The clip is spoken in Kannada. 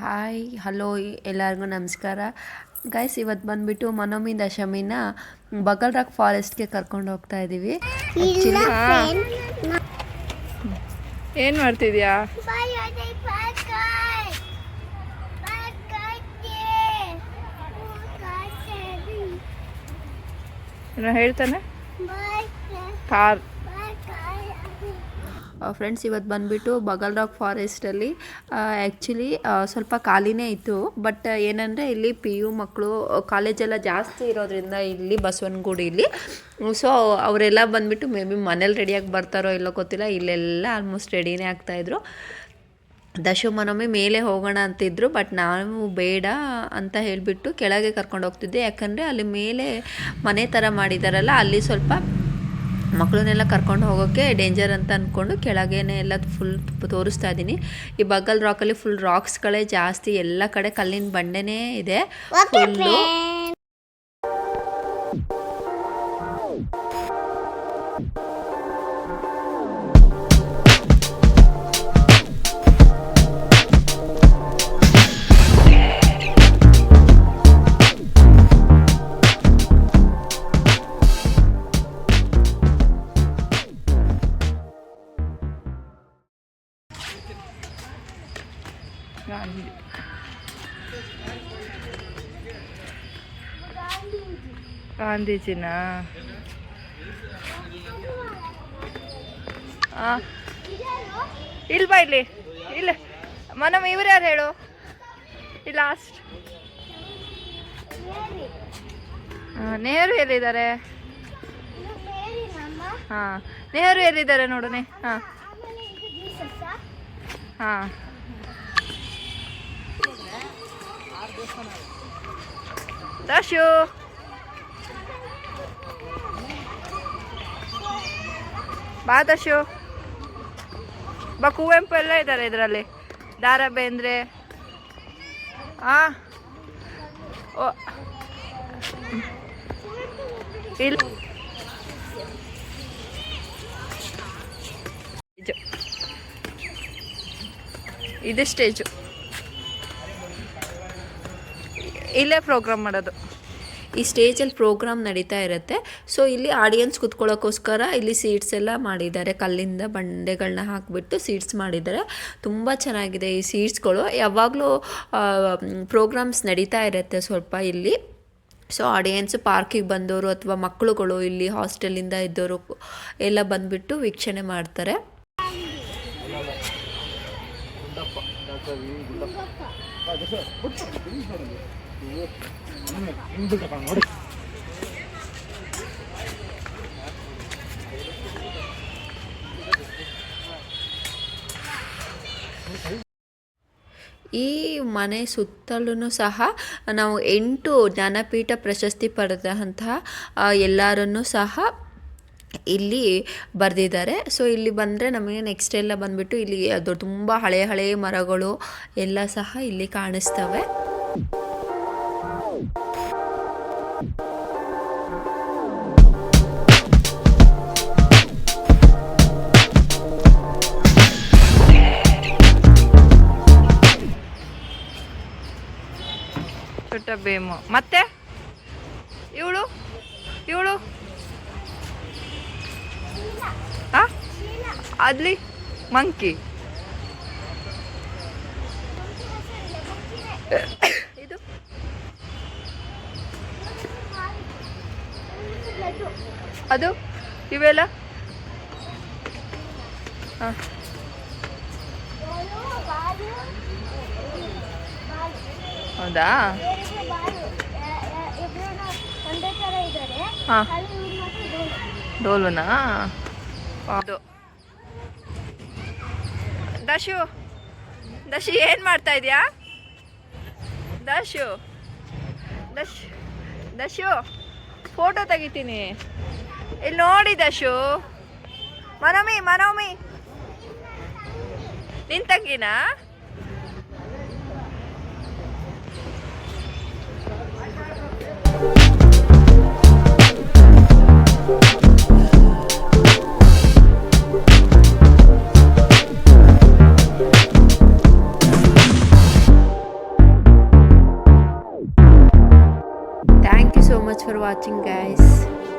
ಹಾಯ್ ಹಲೋ ಎಲ್ಲರಿಗೂ ನಮಸ್ಕಾರ ಗೈಸ್. ಇವತ್ತು ಬಂದುಬಿಟ್ಟು ಮನೋಮಿ ದಶಮಿನ ಬಗಲ್ ರಾಕ್ ಫಾರೆಸ್ಟ್ಗೆ ಕರ್ಕೊಂಡು ಹೋಗ್ತಾ ಇದ್ದೀವಿ. ಏನು ಮಾಡ್ತಿದ್ಯಾ? ಹೇಳ್ತಾನೆ ಕಾರ್. ಫ್ರೆಂಡ್ಸ್, ಇವತ್ತು ಬಂದುಬಿಟ್ಟು ಬಗಲ್ ರಾಕ್ ಫಾರೆಸ್ಟಲ್ಲಿ ಆ್ಯಕ್ಚುಲಿ ಸ್ವಲ್ಪ ಖಾಲಿನೇ ಇತ್ತು. ಬಟ್ ಏನಂದರೆ ಇಲ್ಲಿ PU ಮಕ್ಕಳು ಕಾಲೇಜೆಲ್ಲ ಜಾಸ್ತಿ ಇರೋದ್ರಿಂದ ಇಲ್ಲಿ ಬಸವನಗುಡಿಲಿ, ಸೊ ಅವರೆಲ್ಲ ಬಂದುಬಿಟ್ಟು ಮೇ ಬಿ ಮನೇಲಿ ರೆಡಿಯಾಗಿ ಬರ್ತಾರೋ ಇಲ್ಲೋ ಗೊತ್ತಿಲ್ಲ. ಇಲ್ಲೆಲ್ಲ ಆಲ್ಮೋಸ್ಟ್ ರೆಡಿನೇ ಆಗ್ತಾಯಿದ್ರು. ದಶಮನೊಮ್ಮೆ ಮೇಲೆ ಹೋಗೋಣ ಅಂತಿದ್ರು, ಬಟ್ ನಾವು ಬೇಡ ಅಂತ ಹೇಳಿಬಿಟ್ಟು ಕೆಳಗೆ ಕರ್ಕೊಂಡು ಹೋಗ್ತಿದ್ದೆ. ಯಾಕಂದರೆ ಅಲ್ಲಿ ಮೇಲೆ ಮನೆ ಥರ ಮಾಡಿದಾರಲ್ಲ, ಅಲ್ಲಿ ಸ್ವಲ್ಪ ಮಕ್ಕಳನ್ನೆಲ್ಲ ಕರ್ಕೊಂಡು ಹೋಗೋಕ್ಕೆ ಡೇಂಜರ್ ಅಂತ ಅಂದ್ಕೊಂಡು ಕೆಳಗೇನೆ ಎಲ್ಲ ಫುಲ್ ತೋರಿಸ್ತಾ ಇದ್ದೀನಿ. ಈ ಬಗಲ್ ರಾಕಲ್ಲಿ ಫುಲ್ ರಾಕ್ಸ್ಗಳೇ ಜಾಸ್ತಿ, ಎಲ್ಲ ಕಡೆ ಕಲ್ಲಿನ ಬಂಡೆನೇ ಇದೆ ಫುಲ್ಲು. ಗಾಂಧೀಜಿನ ಇಲ್ವಾ ಇಲ್ಲಿ ಇಲ್ಲ ಮನಮ್ ಇವ್ರು ಯಾರು ಹೇಳು? ಇಲ್ಲ ಲಾಸ್ಟ್ ನೆಹರು ಎಲ್ಲಿದ್ದಾರೆ? ಹಾಂ, ನೆಹರು ಎಲ್ಲಿದ್ದಾರೆ ನೋಡನೆ. ಹಾಂ ಹಾಂ, ದಶು ಬಾ, ದಶು ಬಾ. ಕುವೆಂಪು ಎಲ್ಲ ಇದ್ದಾರೆ ಇದರಲ್ಲಿ, ದಾರಾ ಬೇಂದ್ರೆ. ಓ ಇಲ್ಲ, ಇದು ಸ್ಟೇಜು, ಇಲ್ಲೇ ಪ್ರೋಗ್ರಾಮ್ ಮಾಡೋದು. ಈ ಸ್ಟೇಜಲ್ಲಿ ಪ್ರೋಗ್ರಾಮ್ ನಡೀತಾ ಇರುತ್ತೆ. ಸೊ ಇಲ್ಲಿ ಆಡಿಯನ್ಸ್ ಕುತ್ಕೊಳ್ಳೋಕ್ಕೋಸ್ಕರ ಇಲ್ಲಿ ಸೀಟ್ಸ್ ಎಲ್ಲ ಮಾಡಿದ್ದಾರೆ. ಕಲ್ಲಿಂದ ಬಂಡೆಗಳನ್ನ ಹಾಕಿಬಿಟ್ಟು ಸೀಟ್ಸ್ ಮಾಡಿದ್ದಾರೆ. ತುಂಬ ಚೆನ್ನಾಗಿದೆ ಈ ಸೀಟ್ಸ್ಗಳು. ಯಾವಾಗಲೂ ಪ್ರೋಗ್ರಾಮ್ಸ್ ನಡೀತಾ ಇರುತ್ತೆ ಸ್ವಲ್ಪ ಇಲ್ಲಿ. ಸೊ ಆಡಿಯನ್ಸ್, ಪಾರ್ಕಿಗೆ ಬಂದವರು ಅಥವಾ ಮಕ್ಕಳುಗಳು, ಇಲ್ಲಿ ಹಾಸ್ಟೆಲಿಂದ ಇದ್ದವರು ಎಲ್ಲ ಬಂದುಬಿಟ್ಟು ವೀಕ್ಷಣೆ ಮಾಡ್ತಾರೆ. ಈ ಮನೆ ಸುತ್ತಲೂ ಸಹ ನಾವು 8 ಜ್ಞಾನಪೀಠ ಪ್ರಶಸ್ತಿ ಪಡೆದಂತಹ ಎಲ್ಲರನ್ನೂ ಸಹ ಇಲ್ಲಿ ಬರೆದಿದ್ದಾರೆ. ಸೊ ಇಲ್ಲಿ ಬಂದರೆ ನಮಗೆ ನೆಕ್ಸ್ಟ್ ಎಲ್ಲ ಬಂದುಬಿಟ್ಟು ಇಲ್ಲಿ ಅದು ತುಂಬ ಹಳೆಯ ಮರಗಳು ಎಲ್ಲ ಸಹ ಇಲ್ಲಿ ಕಾಣಿಸ್ತವೆ. ಚೋಟ ಬೇಮು ಮತ್ತೆ ಇವಳು ಅಲ್ಲಿ ಮಂಕಿ. ಇದು ಅದು ಇವೆಲ್ಲ ಹೌದಾ? ಹಾಂ, ಡೋಲುನಾ? ಅದು ದಶು ಏನು ಮಾಡ್ತಾ ಇದೆಯಾ? ದಶು ಫೋಟೋ ತೆಗಿತೀನಿ, ಇಲ್ಲಿ ನೋಡಿ. ದಶು, ಮನೋಮಿ ನಿನ್ ತಂಗಿನಾ? so much for watching, guys.